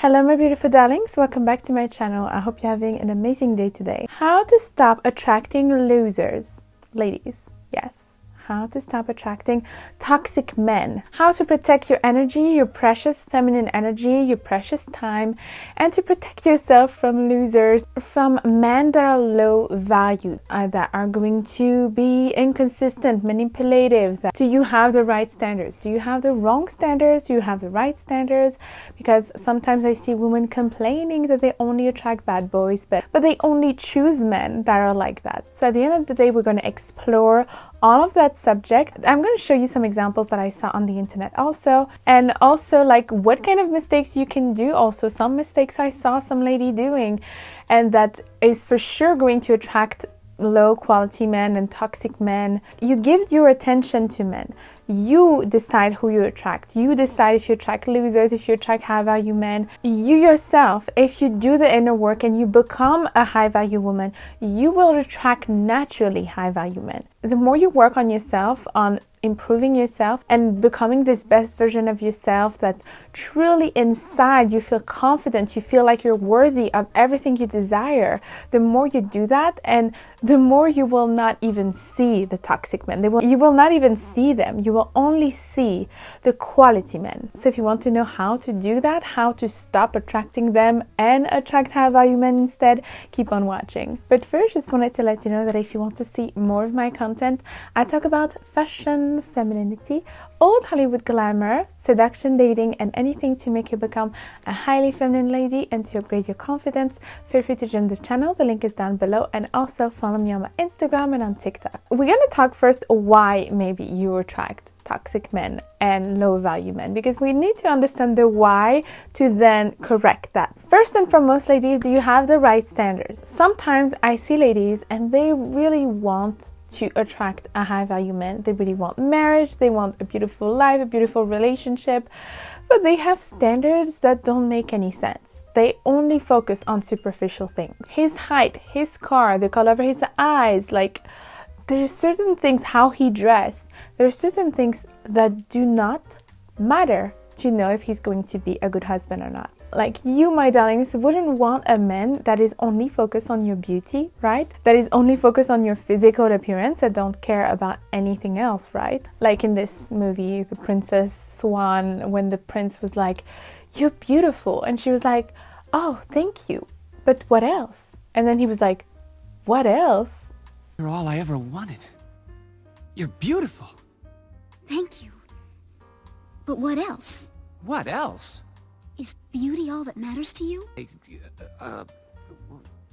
Hello my beautiful darlings, welcome back to my channel. I hope you're having an amazing day today. How to stop attracting losers. Ladies, yes. How to stop attracting toxic men. How to protect your energy, your precious feminine energy, your precious time, and to protect yourself from losers, from men that are low value, that are going to be inconsistent, manipulative. Do you have the right standards? Do you have the wrong standards? Do you have the right standards? Because sometimes I see women complaining that they only attract bad boys, but they only choose men that are like that. So at the end of the day, we're going to explore all of that subject. I'm going to show you some examples that I saw on the internet also, and also like what kind of mistakes you can do. Also some mistakes I saw some lady doing, and that is for sure going to attract low quality men and toxic men. You give your attention to men. You decide who you attract. You decide if you attract losers, if you attract high value men. You yourself, if you do the inner work and you become a high value woman, you will attract naturally high value men. The more you work on yourself, on improving yourself and becoming this best version of yourself that truly inside you feel confident, you feel like you're worthy of everything you desire, the more you do that, and the more you will not even see the toxic men. You will not even see them. You will only see the quality men. So if you want to know how to do that, how to stop attracting them and attract high value men instead, keep on watching. But first, just wanted to let you know that if you want to see more of my content, I talk about fashion, femininity, old Hollywood glamour, seduction, dating, and anything to make you become a highly feminine lady and to upgrade your confidence. Feel free to join the channel. The link is down below, and also follow me on my Instagram and on TikTok. We're going to talk first why maybe you attract toxic men and low value men, because we need to understand the why to then correct that. First and foremost, ladies, do you have the right standards? Sometimes I see ladies and they really want to attract a high value man. They really want marriage, they want a beautiful life, a beautiful relationship, but they have standards that don't make any sense. They only focus on superficial things. His height, his car, the color of his eyes, like there's certain things, how he dressed. There's certain things that do not matter to know if he's going to be a good husband or not. Like you, my darlings, wouldn't want a man that is only focused on your beauty, right? That is only focused on your physical appearance, that don't care about anything else, right? Like in this movie, The Princess Swan, when the prince was like, "You're beautiful." And she was like, "Oh, thank you. But what else?" And then he was like, "What else?" "You're all I ever wanted. You're beautiful." Thank you. But what else? What else? Is beauty all that matters to you?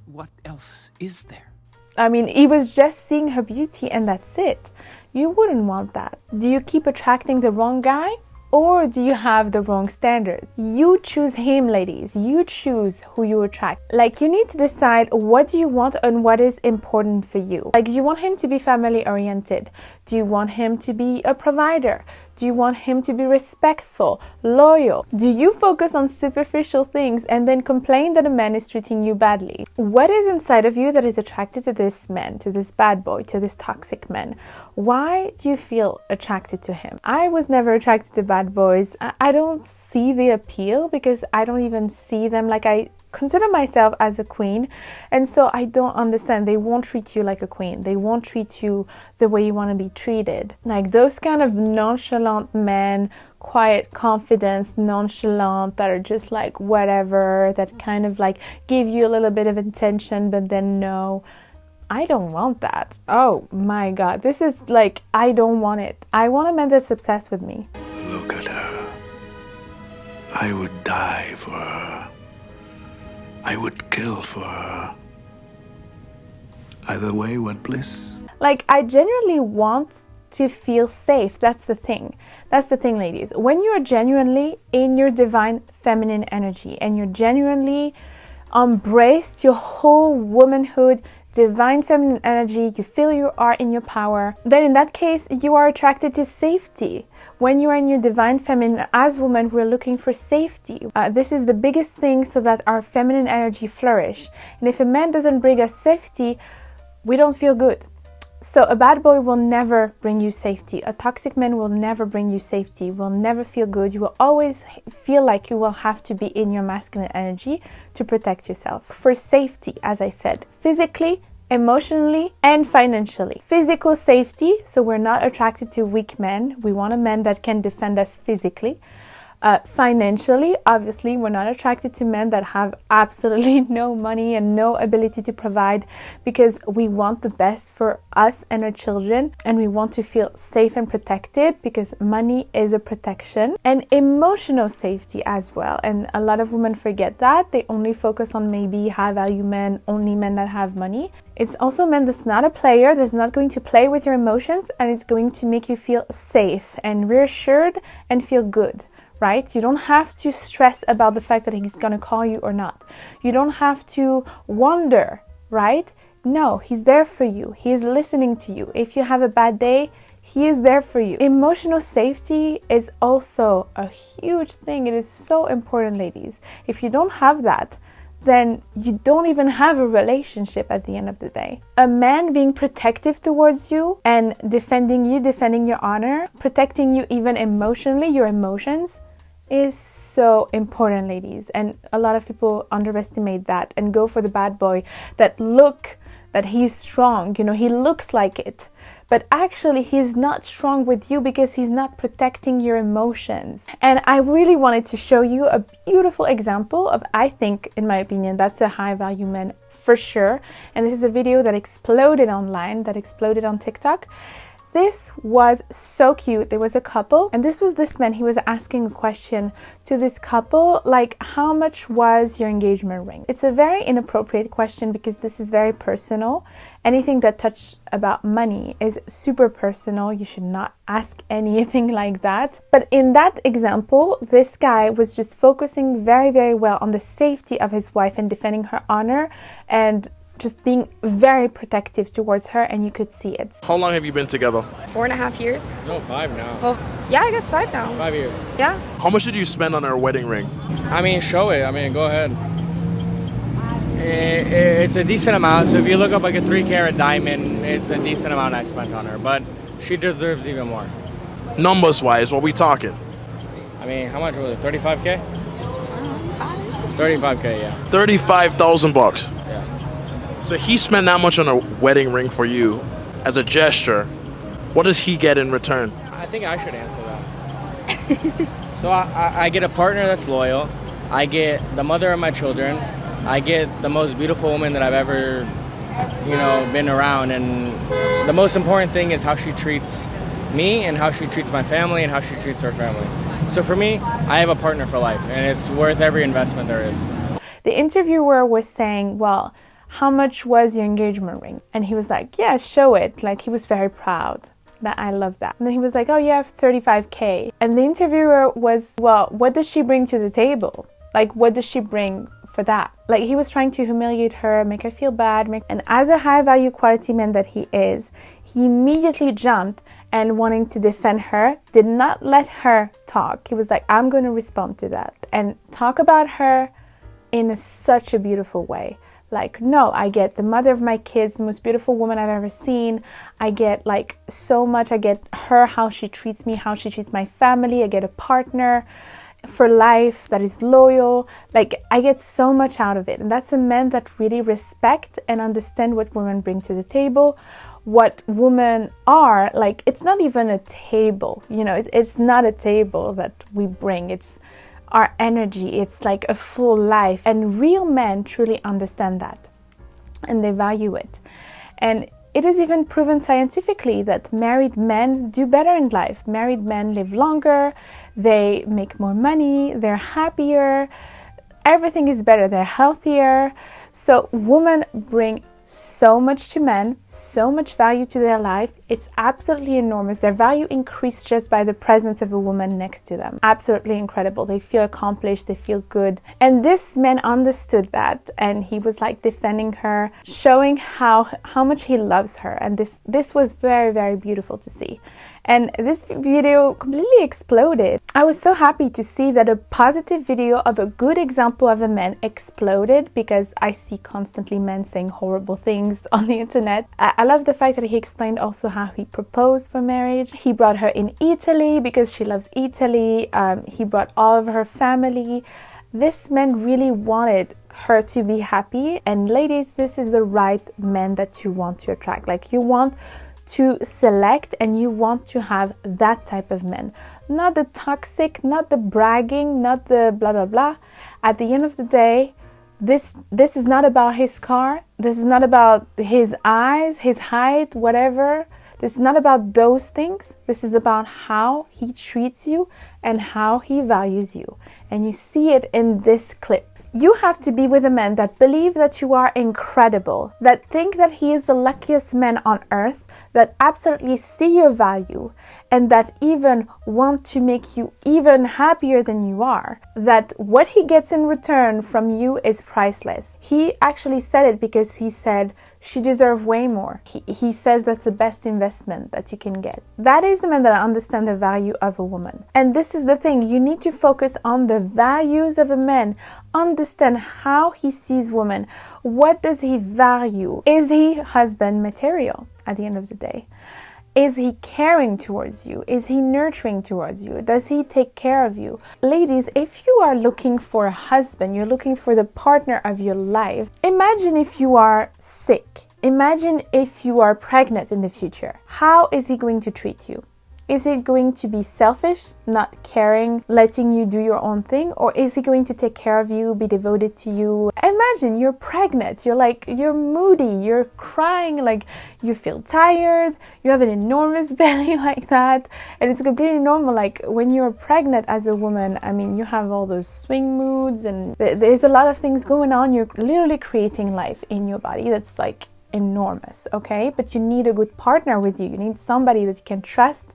What else is there? I mean, he was just seeing her beauty and that's it. You wouldn't want that. Do you keep attracting the wrong guy? Or do you have the wrong standard? You choose him, ladies. You choose who you attract. Like, you need to decide what do you want and what is important for you. Like, do you want him to be family oriented? Do you want him to be a provider? Do you want him to be respectful, loyal? Do you focus on superficial things and then complain that a man is treating you badly? What is inside of you that is attracted to this man, to this bad boy, to this toxic man? Why do you feel attracted to him? I was never attracted to bad boys. I don't see the appeal because I don't even see them. Like, I consider myself as a queen, and so I don't understand. They won't treat you like a queen. They won't treat you the way you want to be treated. Like those kind of nonchalant men, quiet confidence, nonchalant, that are just like whatever, that kind of like give you a little bit of attention but then no. I don't want that. Oh my god, this is like, I don't want it. I want a man that's obsessed with me. Look at her. I would die for her. I would kill for her. Either way, what bliss. Like, I genuinely want to feel safe. That's the thing. That's the thing, ladies. When you are genuinely in your divine feminine energy and you're genuinely embraced your whole womanhood, divine feminine energy, you feel you are in your power, then in that case you are attracted to safety. When you are in your divine feminine, as women, we're looking for safety. This is the biggest thing so that our feminine energy flourish. And if a man doesn't bring us safety, we don't feel good. So a bad boy will never bring you safety. A toxic man will never bring you safety, will never feel good. You will always feel like you will have to be in your masculine energy to protect yourself. For safety, as I said, physically, emotionally, and financially. Physical safety, so we're not attracted to weak men. We want a man that can defend us physically. Financially, obviously, we're not attracted to men that have absolutely no money and no ability to provide, because we want the best for us and our children, and we want to feel safe and protected because money is a protection. And emotional safety as well. And a lot of women forget that. They only focus on maybe high value men, only men that have money. It's also men that's not a player, that's not going to play with your emotions, and it's going to make you feel safe and reassured and feel good. Right? You don't have to stress about the fact that he's going to call you or not. You don't have to wonder, right? No, he's there for you. He is listening to you. If you have a bad day, he is there for you. Emotional safety is also a huge thing. It is so important, ladies. If you don't have that, then you don't even have a relationship at the end of the day. A man being protective towards you and defending you, defending your honor, protecting you even emotionally, your emotions, is so important, ladies. And a lot of people underestimate that and go for the bad boy that he's strong, you know, he looks like it. But actually, he's not strong with you because he's not protecting your emotions. And I really wanted to show you a beautiful example of, I think, in my opinion, that's a high value man for sure. And this is a video that exploded online, that exploded on TikTok. This was so cute. There was a couple, and this was this man. He was asking a question to this couple, like, how much was your engagement ring? It's a very inappropriate question because this is very personal. Anything that touches about money is super personal. You should not ask anything like that. But in that example, this guy was just focusing very, very well on the safety of his wife and defending her honor and just being very protective towards her, and you could see it. How long have you been together? 4.5 years. No, 5 now. Well, yeah, I guess 5 now. 5 years. Yeah. How much did you spend on her wedding ring? I mean, show it. I mean, go ahead. It's a decent amount. So if you look up like a 3-carat diamond, it's a decent amount I spent on her. But she deserves even more. Numbers wise, what we talking? I mean, how much was it? 35K? 35K, yeah. 35,000 bucks. Yeah. So he spent that much on a wedding ring for you as a gesture. What does he get in return? I think I should answer that. So I get a partner that's loyal. I get the mother of my children. I get the most beautiful woman that I've ever, been around. And the most important thing is how she treats me and how she treats my family and how she treats her family. So for me, I have a partner for life, and it's worth every investment there is. The interviewer was saying, well, how much was your engagement ring? And he was like, yeah, show it. Like, he was very proud. That I love that. And then he was like, oh, you have 35K. And the interviewer was, well, what does she bring to the table? Like, what does she bring for that? Like, he was trying to humiliate her, make her feel bad. And as a high value quality man that he is, he immediately jumped and wanting to defend her, did not let her talk. He was like, I'm going to respond to that and talk about her in such a beautiful way. Like, no, I get the mother of my kids, the most beautiful woman I've ever seen. I get like so much. I get her, how she treats me, how she treats my family. I get a partner for life that is loyal. Like, I get so much out of it. And that's a man that really respect and understand what women bring to the table, what women are. Like, it's not even a table, it's not a table that we bring. It's our energy. It's like a full life. And real men truly understand that and they value it. And it is even proven scientifically that married men do better in life. Married men live longer, they make more money, they're happier, everything is better, they're healthier. So women bring so much to men, so much value to their life It's absolutely enormous. Their value increased just by the presence of a woman next to them. Absolutely incredible. They feel accomplished, they feel good. And this man understood that, and he was like defending her, showing how much he loves her. And this was very, very beautiful to see. And this video completely exploded. I was so happy to see that a positive video of a good example of a man exploded, because I see constantly men saying horrible things on the internet. I love the fact that he explained also how he proposed for marriage. He brought her in Italy because she loves Italy. He brought all of her family. This man really wanted her to be happy. And ladies, this is the right man that you want to attract. Like, you want to select, and you want to have that type of men, not the toxic, not the bragging, not the blah blah blah. At the end of the day, this is not about his car, this is not about his eyes, his height, whatever. This is not about those things. This is about how he treats you and how he values you. And you see it in this clip. You have to be with a man that believe that you are incredible, that think that he is the luckiest man on earth, that absolutely see your value, and that even want to make you even happier than you are, that what he gets in return from you is priceless. He actually said it because he said she deserves way more. He says that's the best investment that you can get. That is the man that understands the value of a woman. And this is the thing, you need to focus on the values of a man. Understand how he sees women. What does he value? Is he husband material at the end of the day? Is he caring towards you? Is he nurturing towards you? Does he take care of you? Ladies, if you are looking for a husband, you're looking for the partner of your life, imagine if you are sick. Imagine if you are pregnant in the future. How is he going to treat you? Is it going to be selfish, not caring, letting you do your own thing? Or is he going to take care of you, be devoted to you? Imagine you're pregnant, you're moody, you're crying, like you feel tired, you have an enormous belly like that. And it's completely normal. Like when you're pregnant as a woman, I mean, you have all those swing moods and there's a lot of things going on. You're literally creating life in your body that's like enormous, okay? But you need a good partner with you. You need somebody that you can trust,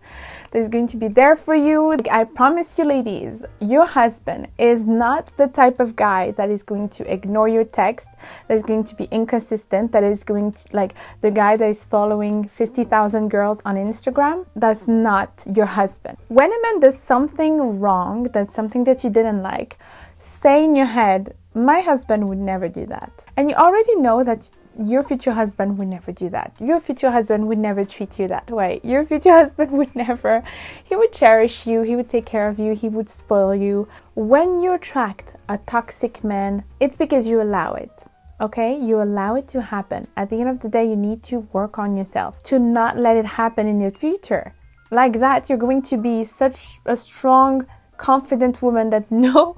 that is going to be there for you. Like, I promise you, ladies, your husband is not the type of guy that is going to ignore your text, that is going to be inconsistent, that is going to, like, the guy that is following 50,000 girls on Instagram. That's not your husband. When a man does something wrong, that's something that you didn't like, say in your head, my husband would never do that. And you already know that your future husband would never do that. Your future husband would never treat you that way. Your future husband would never, he would cherish you, he would take care of you, he would spoil you. When you attract a toxic man, it's because you allow it. Okay? You allow it to happen. At the end of the day, you need to work on yourself to not let it happen in your future. Like that, you're going to be such a strong, confident woman that no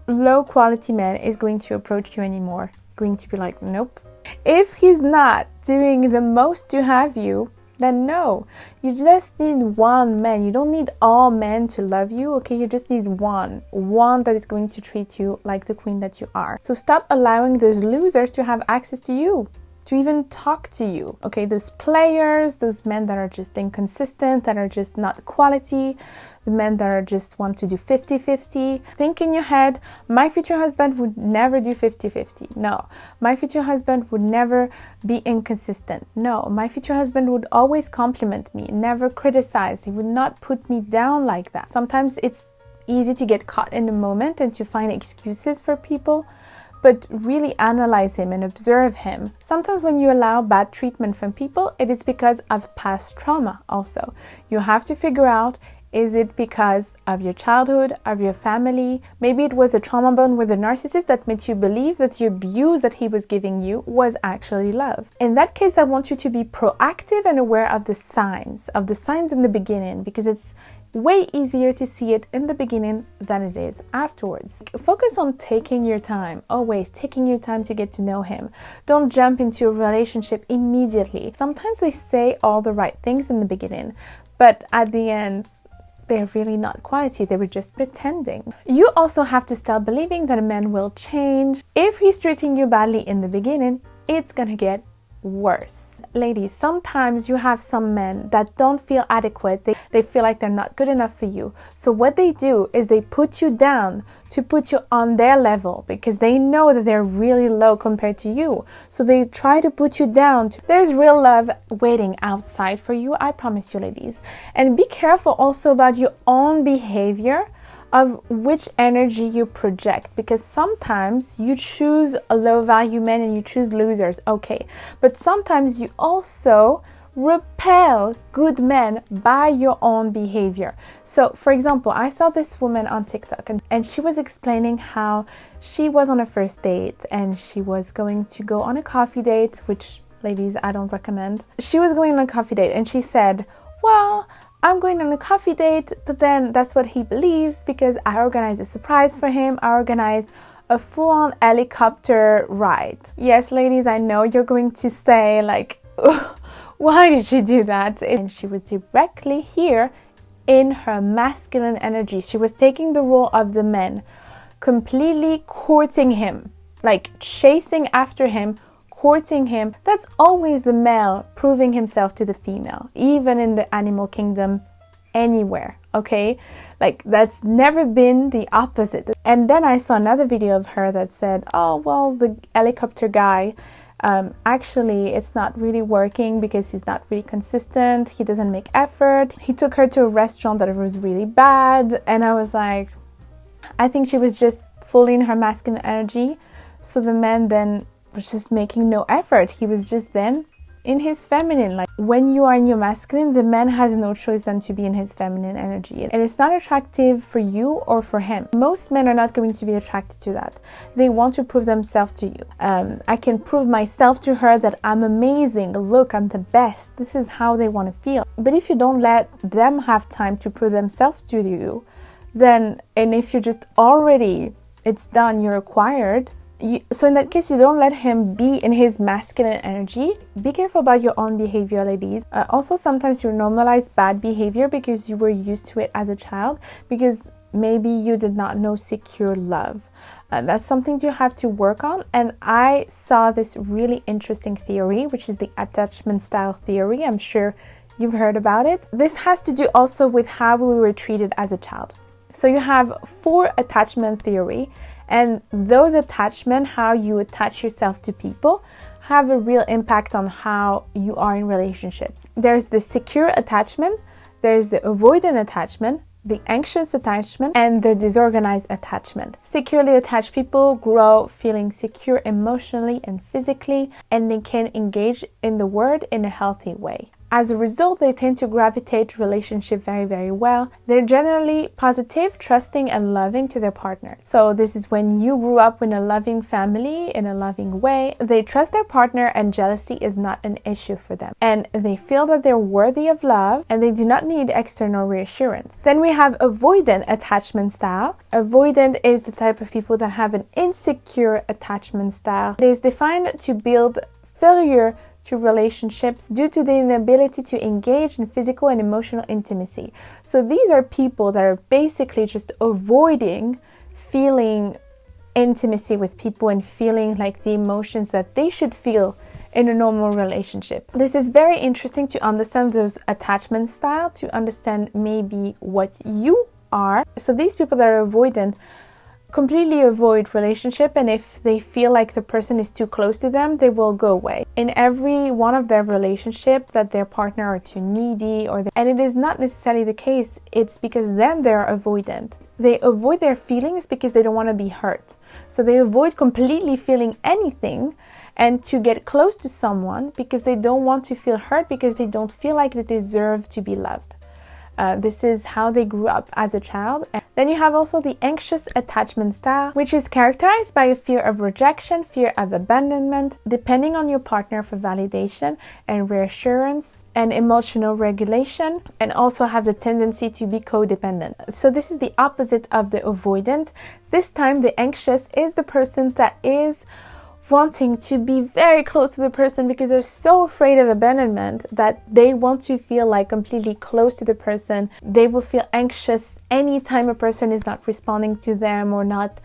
low quality man is going to approach you anymore. Going to be like, nope. If he's not doing the most to have you, then no. You just need one man. You don't need all men to love you, okay? You just need one that is going to treat you like the queen that you are. So stop allowing those losers to have access to you, to even talk to you, okay? Those players, those men that are just inconsistent, that are just not quality, the men that are just want to do 50-50. Think in your head, my future husband would never do 50-50. No. My future husband would never be inconsistent. No. My future husband would always compliment me, never criticize. He would not put me down like that. Sometimes it's easy to get caught in the moment and to find excuses for people, but really analyze him and observe him. Sometimes when you allow bad treatment from people, it is because of past trauma also. You have to figure out, is it because of your childhood, of your family? Maybe it was a trauma bond with a narcissist that made you believe that the abuse that he was giving you was actually love. In that case, I want you to be proactive and aware of the signs in the beginning, because it's way easier to see it in the beginning than it is afterwards. Focus on taking your time, always taking your time to get to know him. Don't jump into a relationship immediately. Sometimes they say all the right things in the beginning, but at the end, they're really not quality. They were just pretending. You also have to start believing that a man will change. If he's treating you badly in the beginning, it's gonna get worse. Ladies, sometimes you have some men that don't feel adequate. They feel like they're not good enough for you. So what they do is they put you down to put you on their level because they know that they're really low compared to you. So they try to put you down. There's real love waiting outside for you, I promise you, ladies. And be careful also about your own behavior of which energy you project, because sometimes you choose a low value man and you choose losers, okay, but sometimes you also repel good men by your own behavior. So for example, I saw this woman on TikTok and she was explaining how she was on a first date and she was going to go on a coffee date, which, ladies, I don't recommend. She was going on a coffee date and she said, well, I'm going on a coffee date, but then that's what he believes because I organized a surprise for him. I organized a full-on helicopter ride. Yes, ladies, I know you're going to say like, why did she do that? And she was directly here in her masculine energy. She was taking the role of the man, completely courting him, like chasing after him, courting him. That's always the male proving himself to the female, even in the animal kingdom, anywhere, okay? Like, that's never been the opposite. And then I saw another video of her that said, oh, well, the helicopter guy, actually, it's not really working because he's not really consistent. He doesn't make effort. He took her to a restaurant that was really bad. And I was like, I think she was just fully in her masculine energy. So the man then was just making no effort. He was just then in his feminine. Like, when you are in your masculine, the man has no choice than to be in his feminine energy, and it's not attractive for you or for him. Most men are not going to be attracted to that. They want to prove themselves to you. I can prove myself to her that I'm amazing, look, I'm the best. This is how they want to feel. But if you don't let them have time to prove themselves to you, then, and if you're just already, it's done, you're acquired, so in that case, you don't let him be in his masculine energy. Be careful about your own behavior, ladies. Also, sometimes you normalize bad behavior because you were used to it as a child, because maybe you did not know secure love. That's something you have to work on. And I saw this really interesting theory, which is the attachment style theory. I'm sure you've heard about it. This has to do also with how we were treated as a child. So you have 4 attachment theory. And those attachments, how you attach yourself to people, have a real impact on how you are in relationships. There's the secure attachment, there's the avoidant attachment, the anxious attachment, and the disorganized attachment. Securely attached people grow feeling secure emotionally and physically, and they can engage in the world in a healthy way. As a result, they tend to gravitate to relationships very, very well. They're generally positive, trusting, and loving to their partner. So this is when you grew up in a loving family, in a loving way. They trust their partner and jealousy is not an issue for them. And they feel that they're worthy of love and they do not need external reassurance. Then we have avoidant attachment style. Avoidant is the type of people that have an insecure attachment style. It is defined to build failure to relationships due to the inability to engage in physical and emotional intimacy. So these are people that are basically just avoiding feeling intimacy with people and feeling like the emotions that they should feel in a normal relationship. This is very interesting to understand those attachment style, to understand maybe what you are. So these people that are avoidant completely avoid relationship, and if they feel like the person is too close to them, they will go away. In every one of their relationship that their partner are too needy, and it is not necessarily the case, it's because then they're avoidant. They avoid their feelings because they don't want to be hurt. So they avoid completely feeling anything and to get close to someone because they don't want to feel hurt, because they don't feel like they deserve to be loved. This is how they grew up as a child. And then you have also the anxious attachment style, which is characterized by a fear of rejection, fear of abandonment, depending on your partner for validation and reassurance and emotional regulation, and also have the tendency to be codependent. So this is the opposite of the avoidant. This time the anxious is the person that is wanting to be very close to the person because they're so afraid of abandonment that they want to feel like completely close to the person. They will feel anxious anytime a person is not responding to them or not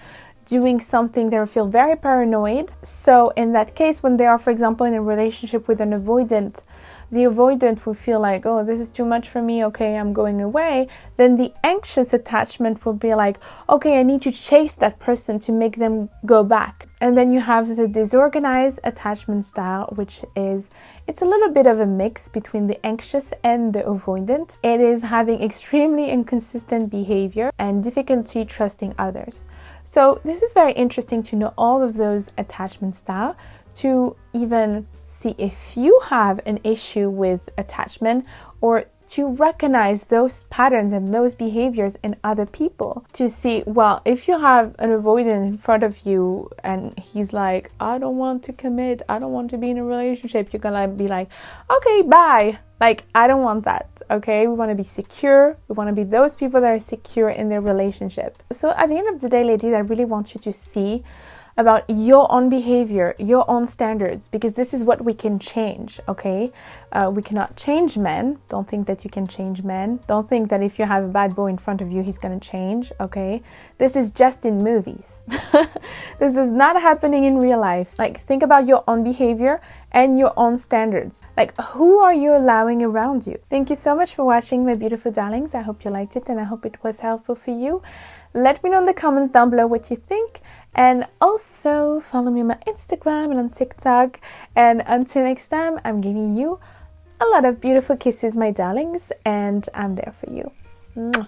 doing something, they feel very paranoid. So in that case, when they are, for example, in a relationship with an avoidant, the avoidant will feel like, oh, this is too much for me, okay, I'm going away. Then the anxious attachment will be like, okay, I need to chase that person to make them go back. And then you have the disorganized attachment style, which is, it's a little bit of a mix between the anxious and the avoidant. It is having extremely inconsistent behavior and difficulty trusting others. So this is very interesting to know all of those attachment styles, to even see if you have an issue with attachment, or to recognize those patterns and those behaviors in other people, to see, well, if you have an avoidant in front of you and he's like, I don't want to commit, I don't want to be in a relationship, you're gonna be like, okay, bye. Like, I don't want that, okay? We want to be secure. We want to be those people that are secure in their relationship. So at the end of the day, ladies, I really want you to see about your own behavior, your own standards, because this is what we can change, okay? We cannot change men. Don't think that you can change men. Don't think that if you have a bad boy in front of you, he's gonna change, okay? This is just in movies. This is not happening in real life. Like, think about your own behavior and your own standards. Like, who are you allowing around you? Thank you so much for watching, my beautiful darlings. I hope you liked it and I hope it was helpful for you. Let me know in the comments down below what you think, and also follow me on my Instagram and on TikTok. And until next time, I'm giving you a lot of beautiful kisses, my darlings, and I'm there for you. Mwah.